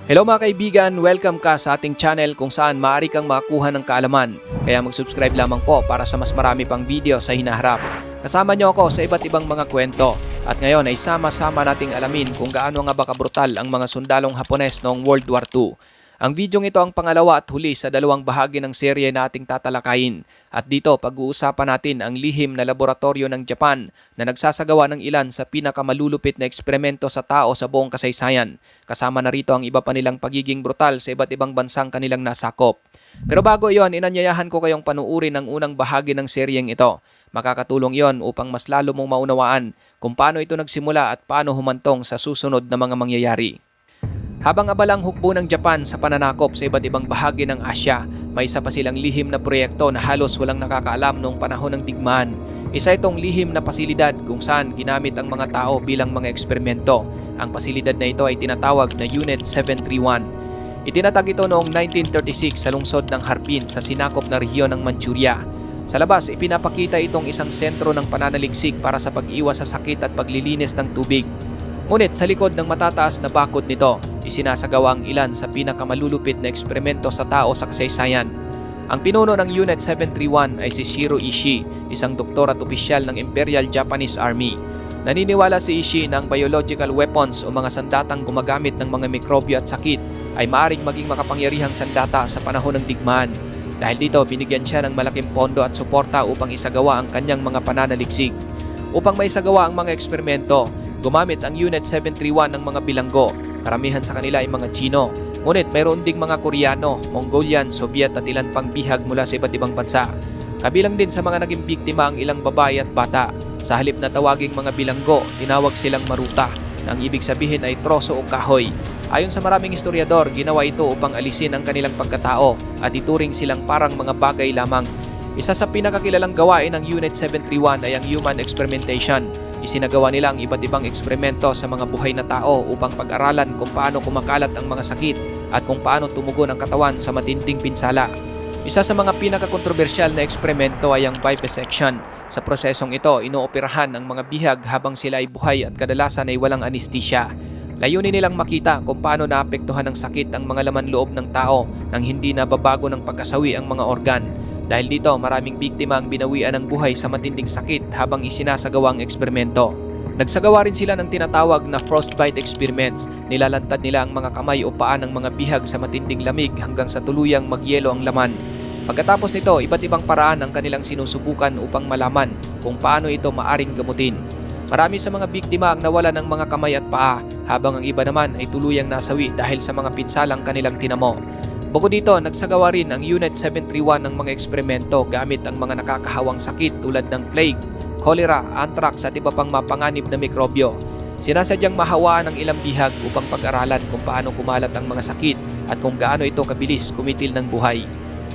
Hello mga kaibigan, welcome ka sa ating channel kung saan maaari kang makakuha ng kaalaman. Kaya mag-subscribe lamang po para sa mas marami pang video sa hinaharap. Kasama niyo ako sa iba't ibang mga kwento. At ngayon ay sama-sama nating alamin kung gaano nga ba kabrutal ang mga sundalong Hapones noong World War II. Ang videong ito ang pangalawa at huli sa dalawang bahagi ng serye na ating tatalakayin. At dito pag-uusapan natin ang lihim na laboratorio ng Japan na nagsasagawa ng ilan sa pinakamalulupit na eksperimento sa tao sa buong kasaysayan. Kasama na rito ang iba pa nilang pagiging brutal sa iba't ibang bansang kanilang nasakop. Pero bago iyon, inanyayahan ko kayong panuurin ang unang bahagi ng seryeng ito. Makakatulong iyon upang mas lalo mong maunawaan kung paano ito nagsimula at paano humantong sa susunod na mga mangyayari. Habang abalang hukbo ng Japan sa pananakop sa iba't ibang bahagi ng Asya, may isa pa silang lihim na proyekto na halos walang nakakaalam noong panahon ng digmaan. Isa itong lihim na pasilidad kung saan ginamit ang mga tao bilang mga eksperimento. Ang pasilidad na ito ay tinatawag na Unit 731. Itinatag ito noong 1936 sa lungsod ng Harbin sa sinakop na rehiyon ng Manchuria. Sa labas, ipinapakita itong isang sentro ng pananaliksik para sa pag-iwas sa sakit at paglilinis ng tubig. Ngunit sa likod ng matataas na bakod nito, isinasagawa ang ilan sa pinakamalulupit na eksperimento sa tao sa kasaysayan. Ang pinuno ng Unit 731 ay si Shiro Ishii, isang doktor at opisyal ng Imperial Japanese Army. Naniniwala si Ishii na ang biological weapons o mga sandatang gumagamit ng mga mikrobyo at sakit ay maaaring maging makapangyarihang sandata sa panahon ng digmaan. Dahil dito, binigyan siya ng malaking pondo at suporta upang isagawa ang kanyang mga pananaliksik. Upang maisagawa ang mga eksperimento, gumamit ang Unit 731 ng mga bilanggo. Karamihan sa kanila ay mga Chino. Ngunit mayroon ding mga Koreano, Mongolian, Soviet at ilan pang bihag mula sa iba't ibang bansa. Kabilang din sa mga naging biktima ang ilang babae at bata. Sa halip na tawaging mga bilanggo, tinawag silang maruta, na ang ibig sabihin ay troso o kahoy. Ayon sa maraming historiador, ginawa ito upang alisin ang kanilang pagkatao at ituring silang parang mga bagay lamang. Isa sa pinakakilalang gawain ng Unit 731 ay ang human experimentation. Isinagawa nila ang iba't ibang eksperimento sa mga buhay na tao upang pag-aralan kung paano kumakalat ang mga sakit at kung paano tumugon ang katawan sa matinding pinsala. Isa sa mga pinakakontrobersyal na eksperimento ay ang vivisection. Sa prosesong ito, inooperahan ang mga bihag habang sila ay buhay at kadalasan ay walang anesthesia. Layunin nilang makita kung paano naapektuhan ng sakit ang mga laman loob ng tao nang hindi nababago ng pagkasawi ang mga organ. Dahil dito, maraming biktima ang binawian ng buhay sa matinding sakit habang isinasagawa ang eksperimento. Nagsagawa rin sila ng tinatawag na frostbite experiments. Nilalantad nila ang mga kamay o paa ng mga bihag sa matinding lamig hanggang sa tuluyang magyelo ang laman. Pagkatapos nito, iba't ibang paraan ang kanilang sinusubukan upang malaman kung paano ito maaring gamutin. Marami sa mga biktima ang nawala ng mga kamay at paa, habang ang iba naman ay tuluyang nasawi dahil sa mga pinsalang kanilang tinamo. Bukod dito, nagsagawa rin ang Unit 731 ng mga eksperimento gamit ang mga nakakahawang sakit tulad ng plague, cholera, anthrax at iba pang mapanganib na mikrobyo. Sinasadyang mahawaan ang ilang bihag upang pag-aralan kung paano kumalat ang mga sakit at kung gaano ito kabilis kumitil ng buhay.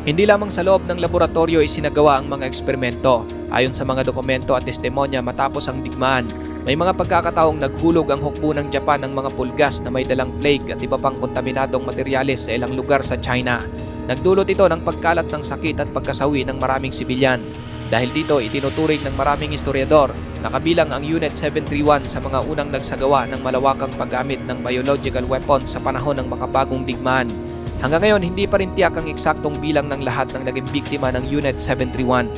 Hindi lamang sa loob ng laboratorio isinagawa ang mga eksperimento. Ayon sa mga dokumento at testimonya matapos ang digmaan, may mga pagkakataong naghulog ang hukbo ng Japan ng mga pulgas na may dalang plague at iba pang kontaminadong materyales sa ilang lugar sa China. Nagdulot ito ng pagkalat ng sakit at pagkasawi ng maraming sibilyan. Dahil dito, itinuturing ng maraming historiador na kabilang ang Unit 731 sa mga unang nagsagawa ng malawakang paggamit ng biological weapons sa panahon ng makabagong digmaan. Hanggang ngayon, hindi pa rin tiyak ang eksaktong bilang ng lahat ng naging biktima ng Unit 731.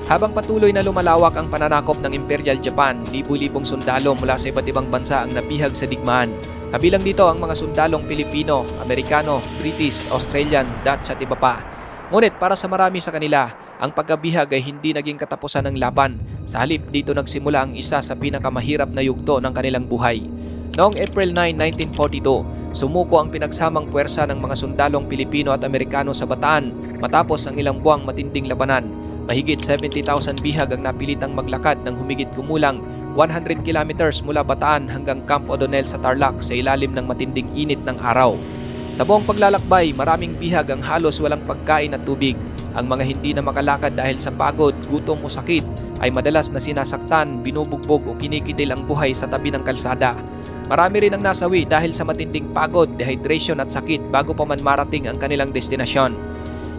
Habang patuloy na lumalawak ang pananakop ng Imperial Japan, libu-libong sundalo mula sa iba't ibang bansa ang nabihag sa digmaan. Kabilang dito ang mga sundalong Pilipino, Amerikano, British, Australian, Dutch at iba pa. Ngunit para sa marami sa kanila, ang pagkabihag ay hindi naging katapusan ng laban. Sa halip, dito nagsimula ang isa sa pinakamahirap na yugto ng kanilang buhay. Noong April 9, 1942, sumuko ang pinagsamang puwersa ng mga sundalong Pilipino at Amerikano sa Bataan matapos ang ilang buwang matinding labanan. Mahigit 70,000 bihag ang napilitang maglakad ng humigit kumulang 100 kilometers mula Bataan hanggang Camp O'Donnell sa Tarlac sa ilalim ng matinding init ng araw. Sa buong paglalakbay, maraming bihag ang halos walang pagkain at tubig. Ang mga hindi na makalakad dahil sa pagod, gutom o sakit ay madalas na sinasaktan, binubugbog o kinikitil ang buhay sa tabi ng kalsada. Marami rin ang nasawi dahil sa matinding pagod, dehydration at sakit bago pa man marating ang kanilang destinasyon.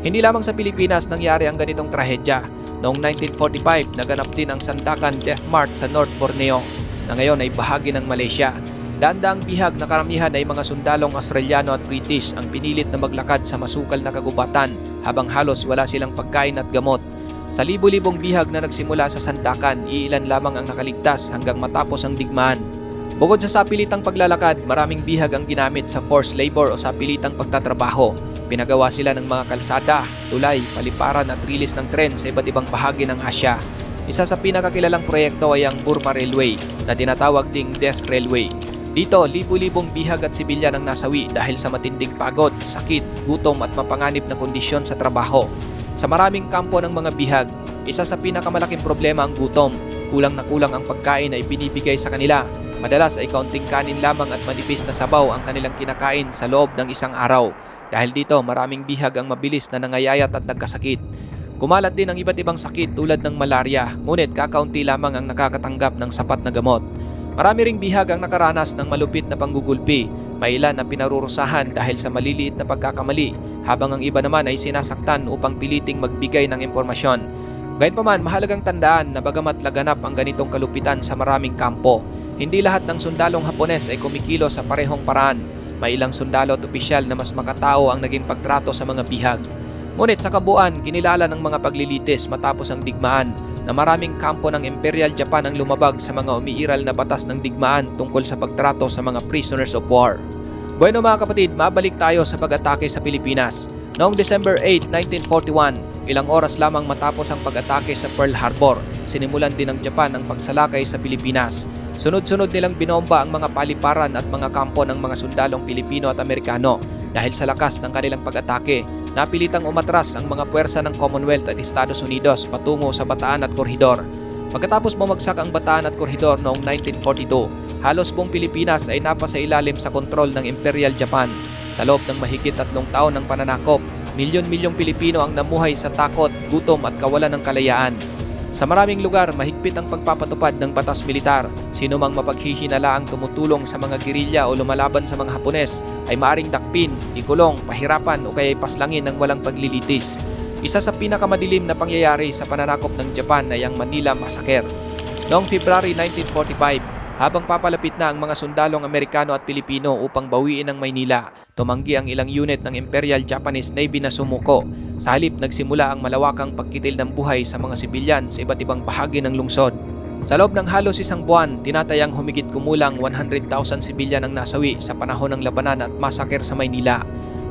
Hindi lamang sa Pilipinas nangyari ang ganitong trahedya. Noong 1945, naganap din ang Sandakan Death March sa North Borneo, na ngayon ay bahagi ng Malaysia. Daan-daang bihag na karamihan ay mga sundalong Australiano at British ang pinilit na maglakad sa masukal na kagubatan habang halos wala silang pagkain at gamot. Sa libo-libong bihag na nagsimula sa sandakan, iilan lamang ang nakaligtas hanggang matapos ang digmaan. Bukod sa sapilitang paglalakad, maraming bihag ang ginamit sa forced labor o sapilitang pagtatrabaho. Pinagawa sila ng mga kalsada, tulay, paliparan at rilis ng tren sa iba't ibang bahagi ng Asya. Isa sa pinakakilalang proyekto ay ang Burma Railway na tinatawag ding Death Railway. Dito, libu-libong bihag at sibilyan ang nasawi dahil sa matinding pagod, sakit, gutom at mapanganib na kondisyon sa trabaho. Sa maraming kampo ng mga bihag, isa sa pinakamalaking problema ang gutom. Kulang na kulang ang pagkain na ibinibigay sa kanila. Madalas ay kaunting kanin lamang at manipis na sabaw ang kanilang kinakain sa loob ng isang araw. Dahil dito, maraming bihag ang mabilis na nangayayat at nagkasakit. Kumalat din ang iba't ibang sakit tulad ng malaria, ngunit kakaunti lamang ang nakakatanggap ng sapat na gamot. Marami ring bihag ang nakaranas ng malupit na panggugulpi, may ilan na pinarurusahan dahil sa maliliit na pagkakamali, habang ang iba naman ay sinasaktan upang piliting magbigay ng impormasyon. Gayunpaman, mahalagang tandaan na bagamat laganap ang ganitong kalupitan sa maraming kampo, hindi lahat ng sundalong Hapones ay kumikilo sa parehong paraan. May ilang sundalo at opisyal na mas makatao ang naging pagtrato sa mga bihag. Ngunit sa kabuuan, kinilala ng mga paglilitis matapos ang digmaan na maraming kampo ng Imperial Japan ang lumabag sa mga umiiral na batas ng digmaan tungkol sa pagtrato sa mga prisoners of war. Bueno mga kapatid, mabalik tayo sa pag-atake sa Pilipinas. Noong December 8, 1941, ilang oras lamang matapos ang pag-atake sa Pearl Harbor, sinimulan din ng Japan ang pagsalakay sa Pilipinas. Sunod-sunod nilang binomba ang mga paliparan at mga kampo ng mga sundalong Pilipino at Amerikano. Dahil sa lakas ng kanilang pag-atake, napilitang umatras ang mga puwersa ng Commonwealth at Estados Unidos patungo sa Bataan at Corridor. Pagkatapos bumagsak ang Bataan at Corridor noong 1942, halos buong Pilipinas ay napasa ilalim sa kontrol ng Imperial Japan. Sa loob ng mahigit 3 taon ng pananakop, milyon-milyong Pilipino ang namuhay sa takot, gutom at kawalan ng kalayaan. Sa maraming lugar, mahigpit ang pagpapatupad ng batas militar. Sino mang mapaghihinala ang tumutulong sa mga gerilya o lumalaban sa mga Hapones ay maaring dakpin, ikulong, pahirapan o kaya paslangin ng walang paglilitis. Isa sa pinakamadilim na pangyayari sa pananakop ng Japan ay ang Manila Massacre. Noong February 1945, habang papalapit na ang mga sundalong Amerikano at Pilipino upang bawiin ang Maynila, tumanggi ang ilang unit ng Imperial Japanese Navy na sumuko. Sa halip, nagsimula ang malawakang pagkitil ng buhay sa mga sibilyan sa iba't ibang bahagi ng lungsod. Sa loob ng halos isang buwan, tinatayang humigit kumulang 100,000 sibilyan ang nasawi sa panahon ng labanan at massacre sa Maynila.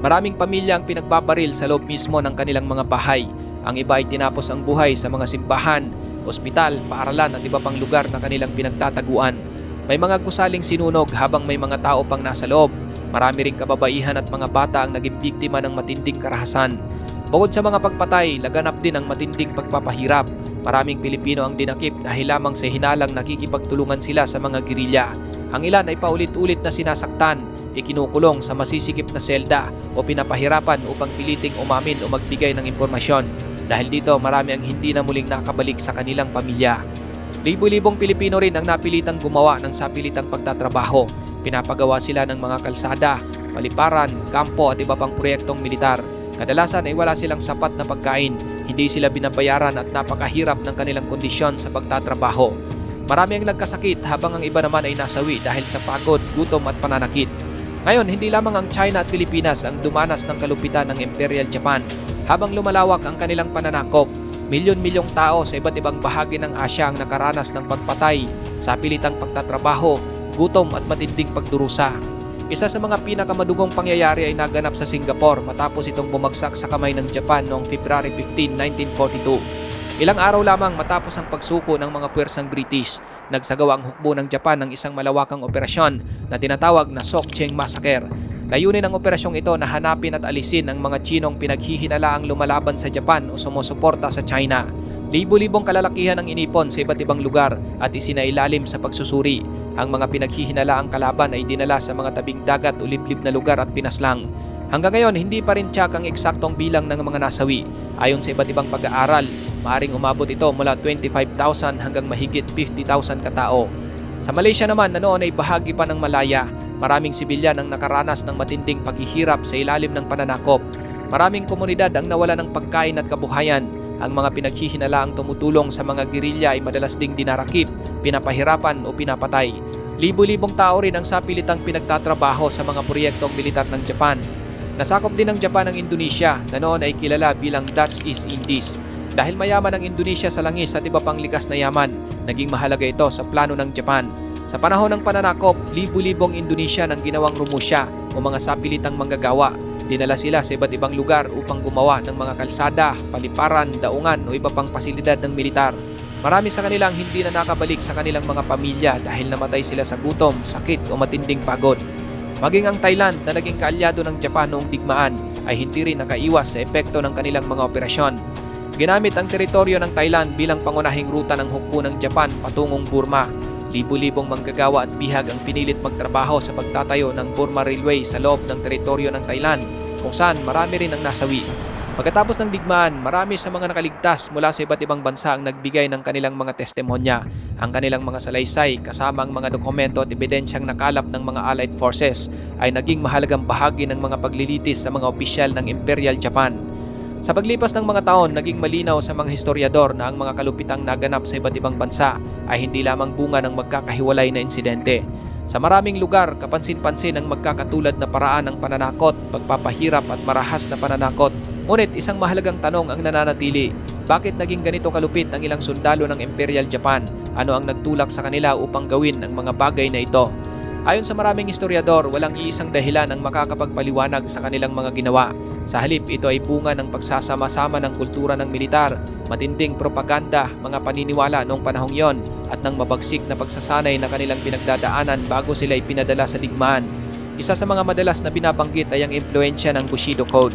Maraming pamilya ang pinagbabaril sa loob mismo ng kanilang mga bahay. Ang iba ay tinapos ang buhay sa mga simbahan, ospital, paaralan at iba pang lugar na kanilang pinagtataguan. May mga gusaling sinunog habang may mga tao pang nasa loob. Marami ring kababaihan at mga bata ang naging biktima ng matinding karahasan. Bukod sa mga pagpatay, laganap din ang matinding pagpapahirap. Maraming Pilipino ang dinakip dahil lamang sa hinalang nakikipagtulungan sila sa mga gerilya. Ang ilan ay paulit-ulit na sinasaktan, ikinukulong sa masisikip na selda o pinapahirapan upang piliting umamin o magbigay ng impormasyon. Dahil dito, marami ang hindi na muling nakabalik sa kanilang pamilya. Libo-libong Pilipino rin ang napilitang gumawa ng sapilitang pagtatrabaho. Pinapagawa sila ng mga kalsada, paliparan, kampo at iba pang proyektong militar. Kadalasan ay wala silang sapat na pagkain, hindi sila binabayaran at napakahirap ng kanilang kondisyon sa pagtatrabaho. Marami ang nagkasakit habang ang iba naman ay nasawi dahil sa pagod, gutom at pananakit. Ngayon, hindi lamang ang China at Pilipinas ang dumanas ng kalupitan ng Imperial Japan. Habang lumalawak ang kanilang pananakop, milyon-milyong tao sa iba't ibang bahagi ng Asya ang nakaranas ng pagpatay, sapilitang pagtatrabaho, gutom at matinding pagdurusa. Isa sa mga pinakamadugong pangyayari ay naganap sa Singapore matapos itong bumagsak sa kamay ng Japan noong February 15, 1942. Ilang araw lamang matapos ang pagsuko ng mga puwersang British, nagsagawa ang hukbo ng Japan ng isang malawakang operasyon na tinatawag na Sokcheng Massacre. Layunin ng operasyong ito na hanapin at alisin ang mga Chinong pinaghihinalaang lumalaban sa Japan o sumusuporta sa China. Libo-libong kalalakihan ang inipon sa iba't ibang lugar at isinailalim sa pagsusuri. Ang mga pinaghihinalaang kalaban ay dinala sa mga tabing dagat o liblib na lugar at pinaslang. Hanggang ngayon, hindi pa rin tiyak ang eksaktong bilang ng mga nasawi. Ayon sa iba't ibang pag-aaral, maaring umabot ito mula 25,000 hanggang mahigit 50,000 katao. Sa Malaysia naman na noon ay bahagi pa ng Malaya, maraming sibilyan ang nakaranas ng matinding paghihirap sa ilalim ng pananakop. Maraming komunidad ang nawala ng pagkain at kabuhayan. Ang mga pinaghihinalaang tumutulong sa mga gerilya ay madalas ding dinarakip, pinapahirapan o pinapatay. Libo-libong tao rin ang sapilitang pinagtatrabaho sa mga proyektong militar ng Japan. Nasakop din ng Japan ang Indonesia na noon ay kilala bilang Dutch East Indies. Dahil mayaman ang Indonesia sa langis at iba pang likas na yaman, naging mahalaga ito sa plano ng Japan. Sa panahon ng pananakop, libo-libong Indonesian ang ginawang rumusya o mga sapilitang manggagawa. Dinala sila sa iba't ibang lugar upang gumawa ng mga kalsada, paliparan, daungan o iba pang pasilidad ng militar. Marami sa kanilang hindi na nakabalik sa kanilang mga pamilya dahil namatay sila sa gutom, sakit o matinding pagod. Maging ang Thailand na naging kaalyado ng Japan noong digmaan ay hindi rin nakaiwas sa epekto ng kanilang mga operasyon. Ginamit ang teritoryo ng Thailand bilang pangunahing ruta ng hukbo ng Japan patungong Burma. Libu-libong manggagawa at bihag ang pinilit magtrabaho sa pagtatayo ng Burma Railway sa loob ng teritoryo ng Thailand, kung saan marami rin ang nasawi. Pagkatapos ng digmaan, marami sa mga nakaligtas mula sa iba't ibang bansa ang nagbigay ng kanilang mga testimonya, ang kanilang mga salaysay kasama ang mga dokumento at ebidensyang nakalap ng mga Allied Forces ay naging mahalagang bahagi ng mga paglilitis sa mga opisyal ng Imperial Japan. Sa paglipas ng mga taon, naging malinaw sa mga historiador na ang mga kalupitang naganap sa iba't ibang bansa ay hindi lamang bunga ng magkakahiwalay na insidente. Sa maraming lugar, kapansin-pansin ang magkakatulad na paraan ng pananakot, pagpapahirap at marahas na pananakot. Ngunit isang mahalagang tanong ang nananatili, bakit naging ganito kalupit ang ilang sundalo ng Imperial Japan? Ano ang nagtulak sa kanila upang gawin ang mga bagay na ito? Ayon sa maraming historiador, walang iisang dahilan ang makakapagpaliwanag sa kanilang mga ginawa. Sa halip, ito ay bunga ng pagsasama-sama ng kultura ng militar, matinding propaganda, mga paniniwala noong panahong yon, at ng mabagsik na pagsasanay na kanilang pinagdadaanan bago sila ipinadala sa digmaan. Isa sa mga madalas na binabanggit ay ang impluensya ng Bushido Code.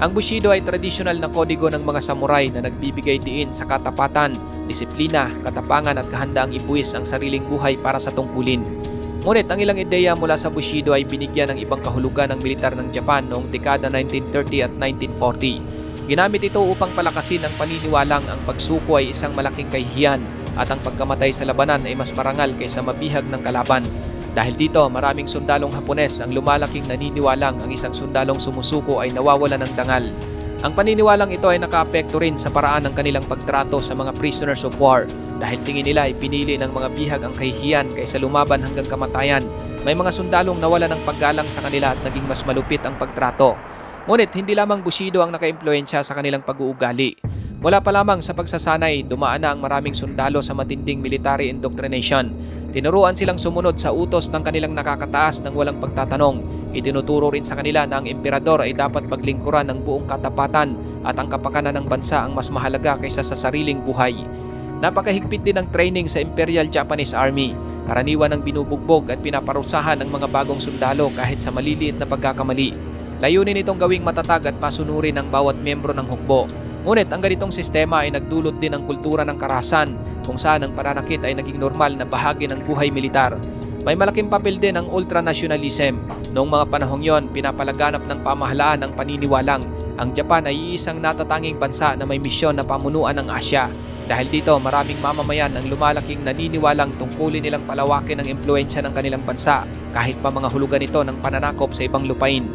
Ang Bushido ay tradisyonal na kodigo ng mga samurai na nagbibigay diin sa katapatan, disiplina, katapangan at kahandaang ibuwis ang sariling buhay para sa tungkulin. Ngunit ang ilang ideya mula sa Bushido ay binigyan ng ibang kahulugan ng militar ng Japan noong dekada 1930 at 1940. Ginamit ito upang palakasin ang paniniwalang ang pagsuko ay isang malaking kahihiyan at ang pagkamatay sa labanan ay mas marangal kaysa mabihag ng kalaban. Dahil dito, maraming sundalong Hapones ang lumalaking naniniwalang ang isang sundalong sumusuko ay nawawala ng dangal. Ang paniniwalang ito ay nakaapekto rin sa paraan ng kanilang pagtrato sa mga prisoners of war dahil tingin nila ay pinili ng mga bihag ang kahihiyan kaysa lumaban hanggang kamatayan. May mga sundalong nawala ng paggalang sa kanila at naging mas malupit ang pagtrato. Ngunit hindi lamang Bushido ang nakaimpluwensya sa kanilang pag-uugali. Mula pa lamang sa pagsasanay, dumaan na ang maraming sundalo sa matinding military indoctrination. Tinuruan silang sumunod sa utos ng kanilang nakakataas ng walang pagtatanong. Itinuturo rin sa kanila na ang emperador ay dapat paglingkuran ng buong katapatan at ang kapakanan ng bansa ang mas mahalaga kaysa sa sariling buhay. Napakahigpit din ng training sa Imperial Japanese Army. Karaniwan ang binubugbog at pinaparusahan ng mga bagong sundalo kahit sa maliliit na pagkakamali. Layunin itong gawing matatag at masunurin ang bawat miyembro ng hukbo. Ngunit ang ganitong sistema ay nagdulot din ng kultura ng karahasan kung saan ang pananakit ay naging normal na bahagi ng buhay militar. May malaking papel din ang ultranationalism. Noong mga panahong yon, pinapalaganap ng pamahalaan ang paniniwalang ang Japan ay iisang natatanging bansa na may misyon na pamunuan ng Asya. Dahil dito, maraming mamamayan ang lumalaking naniniwalang tungkulin nilang palawakin ang impluensya ng kanilang bansa kahit pa mga hulugan ito ng pananakop sa ibang lupain.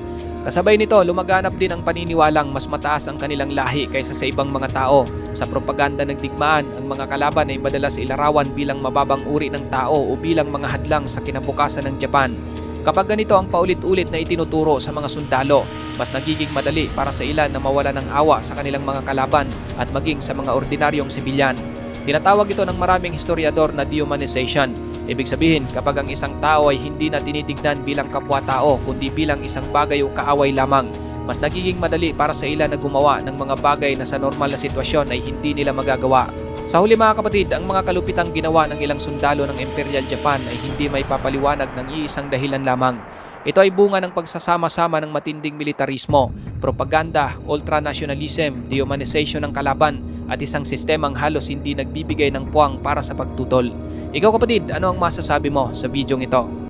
Kasabay nito, lumaganap din ang paniniwalang mas mataas ang kanilang lahi kaysa sa ibang mga tao. Sa propaganda ng digmaan, ang mga kalaban ay madalas ilarawan bilang mababang uri ng tao o bilang mga hadlang sa kinabukasan ng Japan. Kapag ganito ang paulit-ulit na itinuturo sa mga sundalo, mas nagiging madali para sa ilan na mawala ng awa sa kanilang mga kalaban at maging sa mga ordinaryong sibilyan. Tinatawag ito ng maraming historiador na dehumanization. Ibig sabihin, kapag ang isang tao ay hindi na tinitignan bilang kapwa-tao kundi bilang isang bagay o kaaway lamang, mas nagiging madali para sa ilan na gumawa ng mga bagay na sa normal na sitwasyon ay hindi nila magagawa. Sa huli mga kapatid, ang mga kalupitang ginawa ng ilang sundalo ng Imperial Japan ay hindi may papaliwanag ng iisang dahilan lamang. Ito ay bunga ng pagsasama-sama ng matinding militarismo, propaganda, ultranationalism, dehumanization ng kalaban at isang sistemang halos hindi nagbibigay ng puwang para sa pagtutol. Ikaw kapatid, ano ang masasabi mo sa bidyong ito?